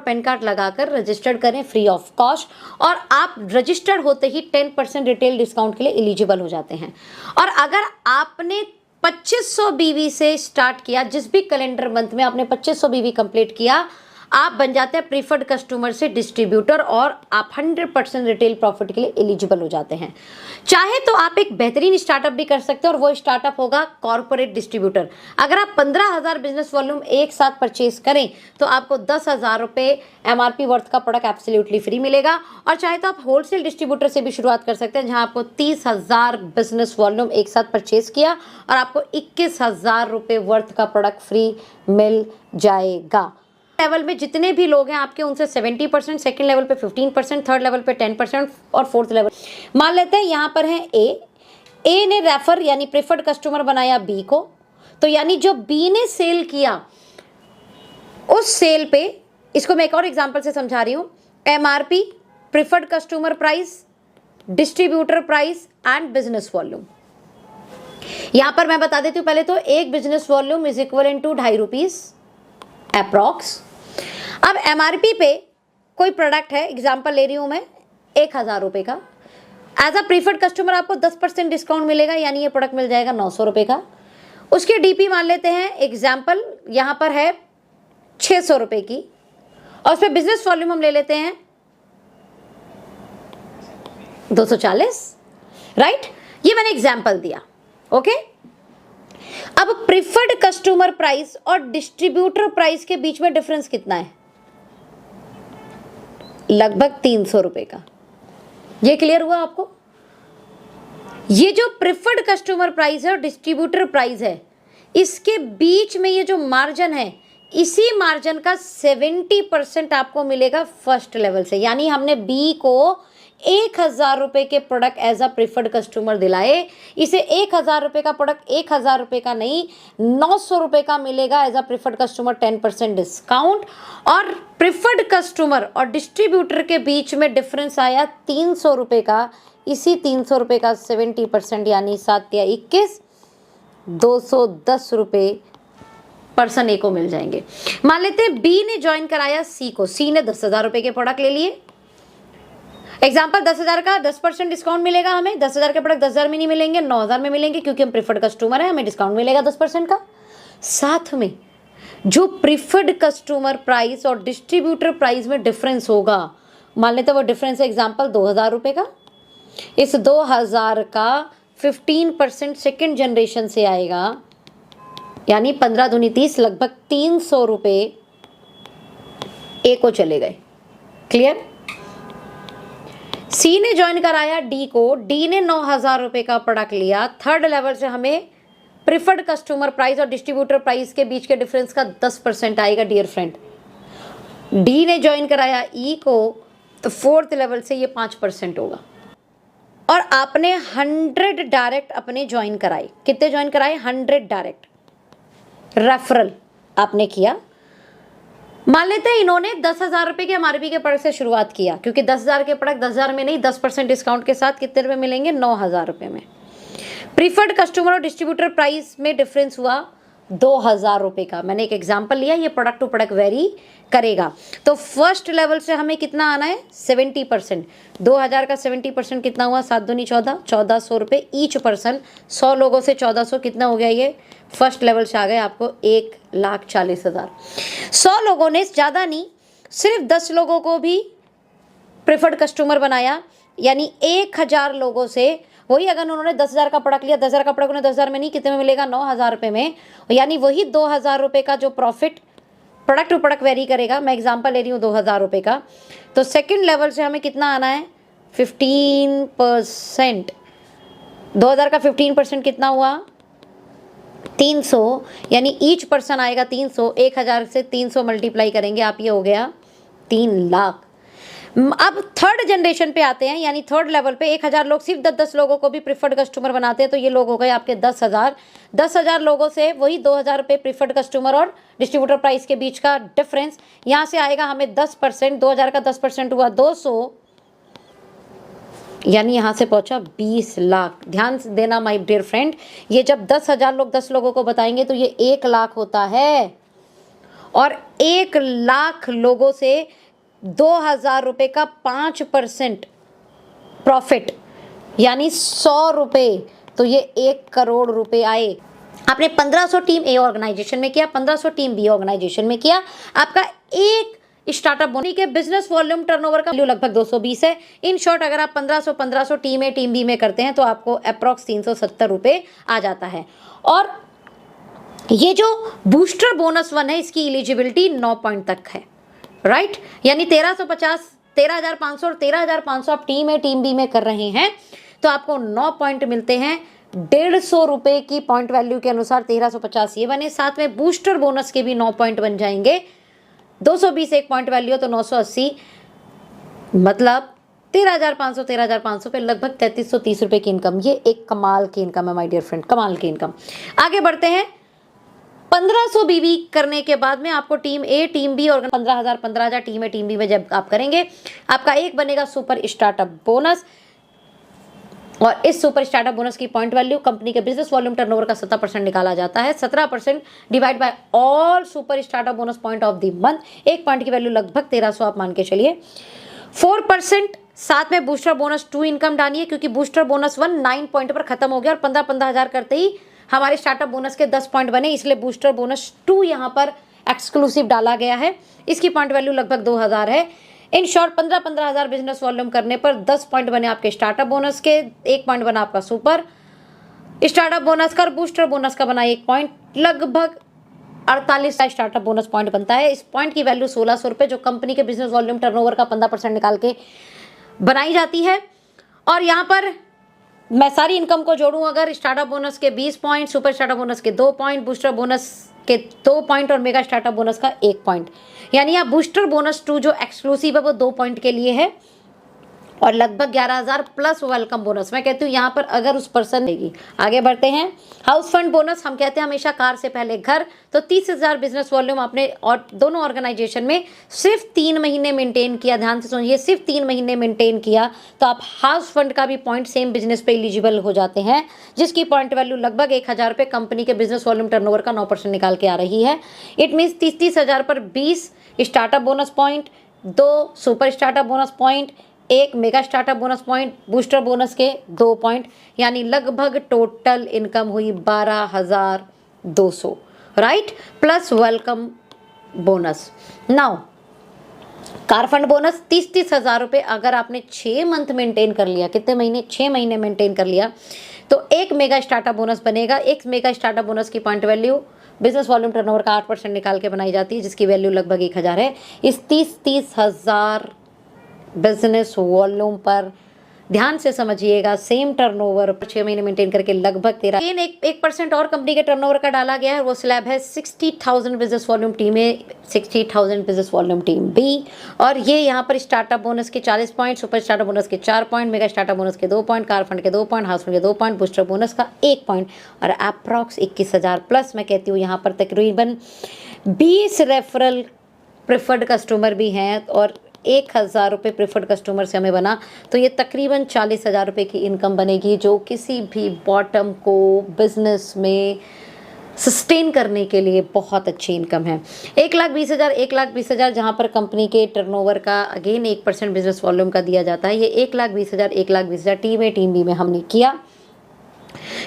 Pan card लगाकर registered करें free of cost, और आप रजिस्टर्ड होते ही 10% रिटेल डिस्काउंट के लिए एलिजिबल हो जाते हैं। और अगर आपने 2500 बीवी से स्टार्ट किया, जिस भी कैलेंडर मंथ में आपने 2500 बीवी कंप्लीट किया, आप बन जाते हैं प्रीफर्ड कस्टमर से डिस्ट्रीब्यूटर, और आप 100% रिटेल प्रॉफिट के लिए एलिजिबल हो जाते हैं। चाहे तो आप एक बेहतरीन स्टार्टअप भी कर सकते हैं, और वो स्टार्टअप होगा कॉर्पोरेट डिस्ट्रीब्यूटर। अगर आप 15,000 बिजनेस वॉल्यूम एक साथ परचेज करें तो आपको 10,000 रुपये MRP वर्थ का प्रोडक्ट एब्सोल्युटली फ्री मिलेगा। और चाहे तो आप होलसेल डिस्ट्रीब्यूटर से भी शुरुआत कर सकते हैं, जहां आपको 30,000 बिजनेस वॉल्यूम एक साथ परचेज किया और आपको 21,000 रुपये वर्थ का प्रोडक्ट फ्री मिल जाएगा। लेवल में जितने भी लोग हैं आपके, उनसे 70%, सेकंड लेवल पे 15%, थर्ड लेवल पे 10%, और फोर्थ लेवल मान लेते हैं यहाँ पर है ए ने रेफर यानी प्रेफर्ड कस्टमर बनाया बी को, तो यानी जो बी ने सेल किया उस सेल पे, इसको मैं एक और एग्जांपल से समझा रही हूँ, MRP, preferred customer price, distributor price and business volume. यहां पर मैं बता देती हूँ पहले तो, एक business volume is equal to 2.5 rupees approx. अब MRP पे कोई प्रोडक्ट है, एग्जांपल ले रही हूं मैं 1,000 रुपये का, एज अ प्रीफर्ड कस्टमर आपको 10% डिस्काउंट मिलेगा, यानी ये प्रोडक्ट मिल जाएगा 900 रुपये का। उसके DP मान लेते हैं, एग्जांपल यहां पर है 600 रुपये की, और उस पर बिजनेस वॉल्यूम हम ले लेते हैं 240, राइट। ये मैंने एग्जांपल दिया, ओके। अब प्रीफर्ड कस्टमर प्राइस और डिस्ट्रीब्यूटर प्राइस के बीच में डिफरेंस कितना है? लगभग 300 रुपए का। ये क्लियर हुआ आपको? ये जो प्रीफर्ड कस्टमर प्राइस है और डिस्ट्रीब्यूटर प्राइस है, इसके बीच में ये जो मार्जिन है, इसी मार्जिन का 70% आपको मिलेगा फर्स्ट लेवल से। यानी हमने बी को 1,000 रुपये के product as a preferred customer दिलाए, इसे 1,000 रुपये का प्रोडक्ट 1,000 रुपये का नहीं 900 रुपये का मिलेगा as a preferred customer, 10% discount. और प्रीफर्ड कस्टमर और डिस्ट्रीब्यूटर के बीच में डिफरेंस आया 300 रुपये का, इसी 300 रुपये का 70% यानी 7 या 21, 210 रुपये पर्सन ए को मिल जाएंगे। मान लेते हैं बी ने ज्वाइन कराया सी को, सी ने 10,000 रुपये के प्रोडक्ट ले लिए, एग्जाम्पल 10,000 का 10% डिस्काउंट मिलेगा हमें, 10,000 के प्रोडक्ट 10,000 में नहीं मिलेंगे, 9,000 में मिलेंगे, क्योंकि हम प्रीफर्ड कस्टमर है, हमें डिस्काउंट मिलेगा 10% का। साथ में जो प्रीफर्ड कस्टमर प्राइस और डिस्ट्रीब्यूटर प्राइस में डिफरेंस होगा, मान लेते हैं वो डिफरेंस है एग्जाम्पल 2,000 रुपये का, इस 2,000 का 15% सेकेंड जनरेशन से आएगा, यानी 15 दूनी 30, लगभग 300 रुपये ए को चले गए। क्लियर? सी ने ज्वाइन कराया डी को, डी ने 9,000 रुपये का प्रोडक्ट लिया, थर्ड लेवल से हमें प्रीफर्ड कस्टमर प्राइस और डिस्ट्रीब्यूटर प्राइस के बीच के डिफरेंस का 10% आएगा डियर फ्रेंड। डी ने ज्वाइन कराया ई को, तो फोर्थ लेवल से ये 5% होगा। और आपने 100 डायरेक्ट अपने ज्वाइन कराए, कितने ज्वाइन कराए? 100 डायरेक्ट रेफरल आपने किया। मान लेते हैं इन्होंने 10,000 रुपये के MRP के प्रोडक्ट से शुरुआत किया, क्योंकि 10,000 के प्रोडक्ट 10,000 में नहीं, 10% डिस्काउंट के साथ कितने रुपये मिलेंगे? 9,000 रुपये में। प्रीफर्ड कस्टमर और डिस्ट्रीब्यूटर प्राइस में डिफरेंस हुआ 2,000 रुपये का। मैंने एक एग्जांपल लिया, ये प्रोडक्ट टू प्रोडक्ट वेरी करेगा। तो फर्स्ट लेवल से हमें कितना आना है? 70%। 2,000 का 70% कितना हुआ? 7 दूनी 14, 1,400 रुपये ईच पर्सन। 100 लोगों से 1,400 कितना हो गया? ये फर्स्ट लेवल से आ गए आपको 1,40,000। 100 लोगों ने, ज़्यादा नहीं, सिर्फ 10 लोगों को भी प्रेफर्ड कस्टमर बनाया, यानी 1,000 लोगों से वही, अगर उन्होंने 10,000 का प्रोडक्ट लिया, 10,000 का प्रोडक्ट उन्हें 10,000 में नहीं, कितने में मिलेगा? 9,000 रुपये में, यानी वही 2,000 रुपये का जो profit product to product vary करेगा। मैं एग्जांपल ले रही हूँ 2,000 रुपये का, तो सेकंड लेवल से हमें कितना आना है? 15%। 2,000 का 15% कितना हुआ? 300, यानी ईच पर्सन आएगा 300। 1,000 से 300 मल्टीप्लाई करेंगे आप, ये हो गया 3 लाख। अब थर्ड जनरेशन पे आते हैं, यानी थर्ड लेवल पे 1,000 लोग सिर्फ 10-10 लोगों को भी प्रीफर्ड कस्टमर बनाते हैं, तो ये लोग हो गए आपके 10,000। 10,000 लोगों से वही 2,000 रुपये प्रीफर्ड कस्टमर और डिस्ट्रीब्यूटर प्राइस के बीच का डिफरेंस, यहाँ से आएगा हमें 10%। 2,000 का 10% हुआ 200, यानी यहाँ से पहुँचा 20 लाख। ध्यान से देना माय डियर फ्रेंड, ये जब 10,000 लोग 10 लोगों को बताएंगे तो ये 1 लाख होता है। और 1 लाख लोगों से 2,000 रुपये का 5% प्रॉफिट यानी 100 रुपये, तो ये 1 करोड़ रुपए आए। आपने 1500 टीम ए ऑर्गेनाइजेशन में किया, 1500 टीम बी ऑर्गेनाइजेशन में किया, आपका एक स्टार्टअप बोनस के बिजनेस वॉल्यूम टर्नओवर का वैल्यू लगभग 220 है। इन शॉर्ट अगर आप 1500 टीम ए टीम बी में करते हैं तो आपको अप्रॉक्स 370 रुपये आ जाता है। और ये जो बूस्टर बोनस 1 है इसकी एलिजिबिलिटी 9 पॉइंट तक है, राइट, यानी 1350, 13,500 और 13,500 आप टीम ए टीम बी में कर रहे हैं तो आपको 9 पॉइंट मिलते हैं। 150 रुपये की पॉइंट वैल्यू के अनुसार 1350 ये बने, साथ में बूस्टर बोनस के भी 9 पॉइंट बन जाएंगे। 220 एक पॉइंट वैल्यू तो 980, मतलब 13,500 पे लगभग 3330 रुपये की इनकम। ये एक कमाल की इनकम है माय डियर फ्रेंड, कमाल की इनकम। आगे बढ़ते हैं। 1500 बीवी करने के बाद में आपको टीम ए टीम बी और 15,000 टीम ए टीम बी में जब आप करेंगे आपका एक बनेगा सुपर स्टार्टअप बोनस। और इस सुपर स्टार्टअप बोनस की पॉइंट वैल्यू कंपनी के बिजनेस वॉल्यूम टर्नओवर का 17% निकाला जाता है। 17% divide by all super startup bonus point of the month. एक पॉइंट की वैल्यू लगभग 1300 आप मान के चलिए। 4% साथ में बूस्टर बोनस 2 इनकम डालिए, क्योंकि बूस्टर बोनस 1 9 पॉइंट पर खत्म हो गया और 15 हज़ार करते ही हमारे स्टार्टअप बोनस के 10 पॉइंट बने, इसलिए बूस्टर बोनस 2 यहाँ पर एक्सक्लूसिव डाला गया है। इसकी पॉइंट वैल्यू लगभग 2000 है। इन शॉर्ट 15 हज़ार बिजनेस वॉल्यूम करने पर 10 पॉइंट बने आपके स्टार्टअप बोनस के, 1 पॉइंट बना आपका सुपर स्टार्टअप बोनस का और बूस्टर बोनस का बना 1 पॉइंट, लगभग 48 का स्टार्टअप बोनस पॉइंट बनता है। इस पॉइंट की वैल्यू 1600 रुपये जो कंपनी के बिजनेस वॉल्यूम टर्नओवर का 15% निकाल के बनाई जाती है। और यहाँ पर मैं सारी इनकम को जोड़ूं, अगर स्टार्टअप बोनस के 20 पॉइंट, सुपर स्टार्टअप बोनस के 2 पॉइंट, बूस्टर बोनस के 2 पॉइंट और मेगा स्टार्टअप बोनस का 1 पॉइंट, यानी आप बूस्टर बोनस 2 जो एक्सक्लूसिव है वो 2 पॉइंट के लिए है और लगभग 11,000 प्लस वेलकम बोनस। मैं कहती हूँ यहाँ पर अगर उस पर्सन देगी। आगे बढ़ते हैं। हाउस फंड बोनस, हम कहते हैं हमेशा कार से पहले घर, तो 30,000 बिजनेस वॉल्यूम आपने और दोनों ऑर्गेनाइजेशन में सिर्फ 3 महीने मेंटेन किया। ध्यान से सुनिए, सिर्फ 3 महीने मेंटेन किया तो आप हाउस फंड का भी पॉइंट सेम बिजनेस पे एलिजिबल हो जाते हैं, जिसकी पॉइंट वैल्यू लगभग 1,000 रुपये कंपनी के बिजनेस वॉल्यूम टर्नओवर का 9% निकाल के आ रही है। इट मीन्स 30,000 पर 20 startup bonus point, 2 super startup bonus point, 1 mega startup bonus point, booster bonus के 2 पॉइंट, यानी लगभग टोटल इनकम हुई 12,200, right, plus welcome bonus. Now car fund bonus 30 हज़ार रुपये अगर आपने 6 मंथ मेंटेन कर लिया, कितने महीने, 6 महीने मेंटेन कर लिया तो 1 मेगा स्टार्टअप बोनस बनेगा। 1 मेगा स्टार्टअप बोनस की point value business volume turnover का 8% निकाल के बनाई जाती है, जिसकी वैल्यू लगभग 1,000 है। इस 30 हज़ार बिजनेस वॉल्यूम पर ध्यान से समझिएगा, सेम टर्नओवर पर 6 महीने मेंटेन करके लगभग 13 1% और कंपनी के टर्नओवर का डाला गया है। वो स्लैब है 60,000 बिजनेस वॉल्यूम टीम ए, 60,000 बिजनेस वॉल्यूम टीम बी। और ये यहाँ पर स्टार्टअप बोनस के 40 पॉइंट, सुपर स्टार्टअप बोनस के 4 पॉइंट, मेगा स्टार्टअप बोनस के 2 पॉइंट, कार फंड के 2 पॉइंट, हाउस फंड के 2 पॉइंट, बूस्टर बोनस का 1 पॉइंट और अप्रॉक्स 21,000 प्लस। मैं कहती हूँ यहाँ पर तकरीबन 20 रेफरल प्रेफर्ड कस्टमर भी हैं और 1,000 रुपये प्रेफर्ड कस्टमर से हमें बना, तो ये तकरीबन 40,000 रुपये की इनकम बनेगी, जो किसी भी बॉटम को बिजनेस में सस्टेन करने के लिए बहुत अच्छी इनकम है। 1,20,000 जहाँ पर कंपनी के टर्नओवर का अगेन 1% बिजनेस वॉल्यूम का दिया जाता है। ये 1,20,000 टीम ए टीम बी में हमने किया।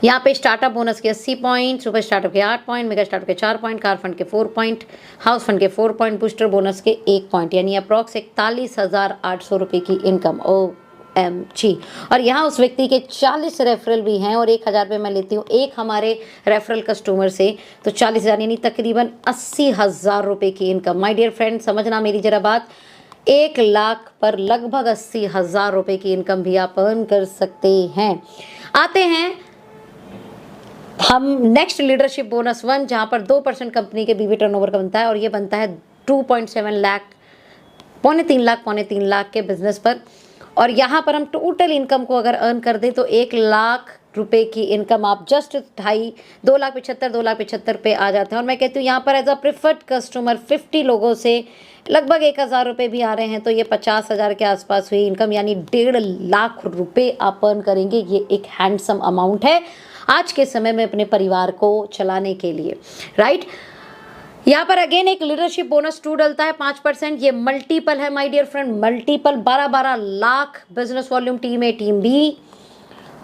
यहाँ पे स्टार्टअप बोनस के 80 पॉइंट, सुपर स्टार्टअप के 8 पॉइंट, मेगा स्टार्टअप के 4 पॉइंट, कार फंड के 4 पॉइंट, हाउस फंड के 4 पॉइंट, बूस्टर बोनस के 1 पॉइंट, यानी अप्रॉक्स 41,800 रुपये की इनकम। OMG। और यहाँ उस व्यक्ति के 40 रेफरल भी हैं और 1,000 रुपये मैं लेती हूँ एक हमारे रेफरल कस्टमर से, तो 40,000 यानी तकरीबन 80,000 रुपये की इनकम। माय डियर फ्रेंड, समझना मेरी जरा बात, 1 लाख पर लगभग 80,000 रुपये की इनकम भी आप अर्न कर सकते हैं। आते हैं हम नेक्स्ट लीडरशिप बोनस 1, जहाँ पर 2% कंपनी के बीवी टर्नओवर का बनता है और ये बनता है 2.7 लाख, पौने 3 लाख के बिजनेस पर। और यहाँ पर हम टोटल इनकम को अगर अर्न कर दें तो 1 लाख रुपए की इनकम आप जस्ट 2,75,000 पे आ जाते हैं। और मैं कहती हूँ यहाँ पर एज अ प्रेफर्ड कस्टमर 50 लोगों से लगभग 1,000 रुपये भी आ रहे हैं, तो ये 50,000 के आसपास हुई इनकम, यानी 1.5 लाख रुपये आप अर्न करेंगे। ये एक हैंडसम अमाउंट है आज के समय में अपने परिवार को चलाने के लिए, राइट। यहाँ पर अगेन एक लीडरशिप बोनस 2 डलता है 5%। ये मल्टीपल है my dear friend, multiple 12-12 lakh business volume team A team B,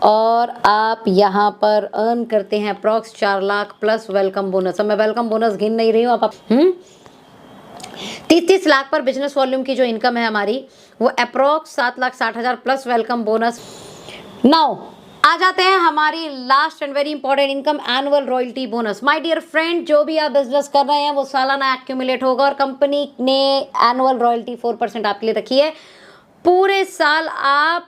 और आप यहाँ पर अर्न करते हैं approx 4 lakh plus welcome bonus. अब मैं वेलकम बोनस गिन नहीं रही हूँ, आप 30 लाख पर बिजनेस वॉल्यूम की जो इनकम है हमारी वो approx 7,60,000 plus welcome bonus. Now आ जाते हैं हमारी last and very important income, annual royalty bonus. My dear friend, जो भी आप बिजनेस कर रहे हैं वो सालाना एक्यूमुलेट होगा, और कंपनी ने एनुअल रॉयल्टी 4% आपके लिए रखी है। पूरे साल आप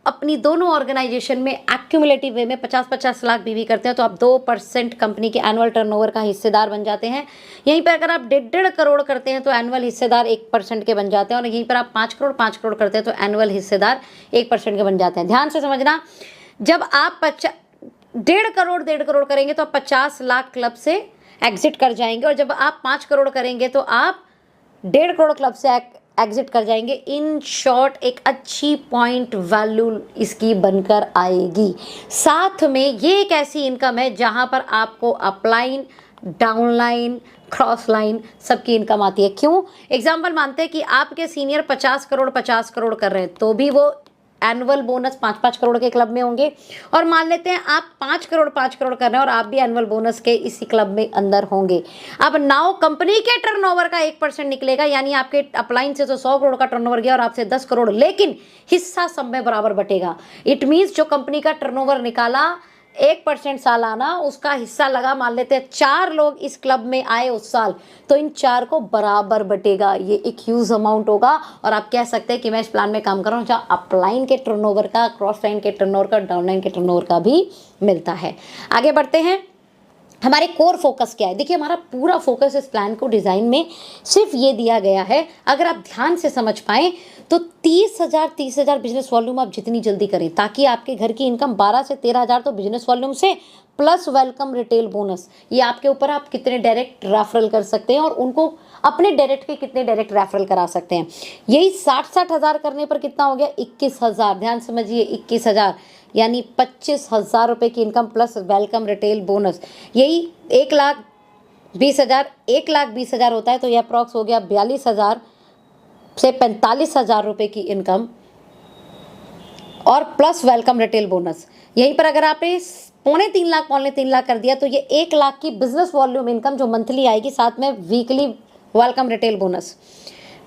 अपनी दोनों ऑर्गेनाइजेशन में एक्यूमुलेटिव वे में 50-50 लाख बीवी करते हैं, तो आप 2% कंपनी के एनुअल टर्नओवर का हिस्सेदार बन जाते हैं। यहीं पर अगर आप 1.5 करोड़ करते हैं तो एनुअल हिस्सेदार 1% के बन जाते हैं, और यहीं पर आप 5 करोड़ करते हैं तो एनुअल हिस्सेदार 1% के बन जाते हैं। ध्यान से समझना, जब आप 1.5 करोड़ करेंगे तो आप 50 लाख क्लब से एग्जिट कर जाएंगे, और जब आप 5 करोड़ करेंगे तो आप 1.5 करोड़ क्लब से एग्जिट कर जाएंगे। इन शॉर्ट एक अच्छी पॉइंट वैल्यू इसकी बनकर आएगी। साथ में ये एक ऐसी इनकम है जहां पर आपको अपलाइन, डाउनलाइन, क्रॉस लाइन सबकी इनकम आती है। क्यों? एग्जाम्पल मानते हैं कि आपके सीनियर 50 करोड़ कर रहे हैं, तो भी वो एनुअल बोनस 5-5 करोड़ के क्लब में होंगे, और मान लेते हैं आप 5 करोड़ कर रहे हैं और आप भी एनुअल बोनस के इसी क्लब में अंदर होंगे। अब नाउ कंपनी के टर्नओवर का 1% निकलेगा, यानी आपके अपलाइन से तो 100 करोड़ का टर्नओवर गया और आपसे 10 करोड़, लेकिन हिस्सा सब में बराबर बटेगा। इट मीन्स जो कंपनी का टर्नओवर निकाला 1% सालाना, उसका हिस्सा लगा, मान लेते हैं 4 लोग इस क्लब में आए उस साल, तो इन 4 को बराबर बटेगा। ये एक ह्यूज अमाउंट होगा, और आप कह सकते हैं कि मैं इस प्लान में काम कर रहा हूँ जहाँ अपलाइन के टर्नओवर का, क्रॉस लाइन के टर्नओवर का, डाउनलाइन के टर्नओवर का भी मिलता है। आगे बढ़ते हैं, हमारे कोर फोकस क्या है। देखिए, हमारा पूरा फोकस इस प्लान को डिज़ाइन में सिर्फ ये दिया गया है, अगर आप ध्यान से समझ पाएँ तो 30,000 बिजनेस वॉल्यूम आप जितनी जल्दी करें, ताकि आपके घर की इनकम 12 से 13,000 तो बिजनेस वॉल्यूम से प्लस वेलकम रिटेल बोनस। ये आपके ऊपर, आप कितने डायरेक्ट रेफरल कर सकते हैं और उनको अपने डायरेक्ट के कितने डायरेक्ट रेफरल करा सकते हैं। यही 60 हज़ार करने पर कितना हो गया? 21,000। ध्यान समझिए, 21,000 यानी 25,000 रुपये की income plus welcome retail bonus. यही 1,20,000 1,20,000 होता है, तो यह अप्रॉक्स हो गया 42,000 से 45,000 रुपये की इनकम और प्लस वेलकम रिटेल बोनस। यहीं पर अगर आपने 3.5 लाख कर दिया, तो ये 1 लाख की बिजनेस वॉल्यूम इनकम जो मंथली आएगी, साथ में weekly welcome retail bonus.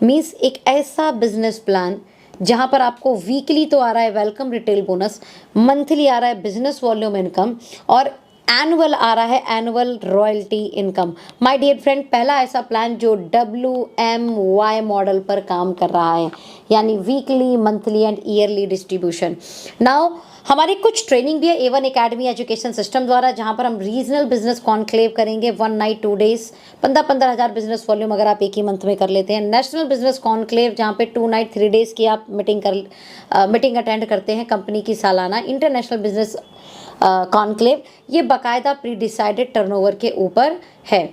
Means एक ऐसा बिजनेस प्लान जहां पर आपको वीकली तो आ रहा है वेलकम रिटेल बोनस, मंथली आ रहा है बिजनेस वॉल्यूम इनकम, और एनुअल आ रहा है annual royalty income. My dear friend, पहला ऐसा प्लान जो WMY मॉडल पर काम कर रहा है, यानी weekly, monthly and yearly distribution. Now हमारी कुछ ट्रेनिंग भी है A1 एकेडमी एजुकेशन सिस्टम द्वारा, जहां पर हम रीजनल बिजनेस कॉन्क्लेव करेंगे 1 नाइट 2 डेज, 15,000 बिजनेस वॉल्यूम अगर आप एक ही मंथ में कर लेते हैं। नेशनल बिजनेस कॉन्क्लेव, जहां पे 2 नाइट 3 डेज की आप मीटिंग अटेंड करते हैं कंपनी की सालाना। इंटरनेशनल बिजनेस कॉन्क्लेव, ये बाकायदा प्री डिसाइडेड टर्नओवर के ऊपर है।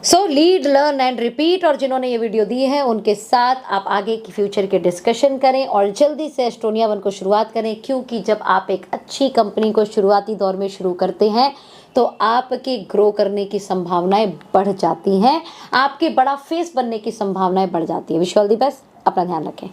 सो लीड, लर्न एंड रिपीट, और जिन्होंने ये वीडियो दी है उनके साथ आप आगे की फ्यूचर के डिस्कशन करें और जल्दी से एस्टोनिया 1 को शुरुआत करें, क्योंकि जब आप एक अच्छी कंपनी को शुरुआती दौर में शुरू करते हैं तो आपके ग्रो करने की संभावनाएं बढ़ जाती हैं, आपके बड़ा फेस बनने की संभावनाएं बढ़ जाती है। Wish you all the best, अपना ध्यान रखें।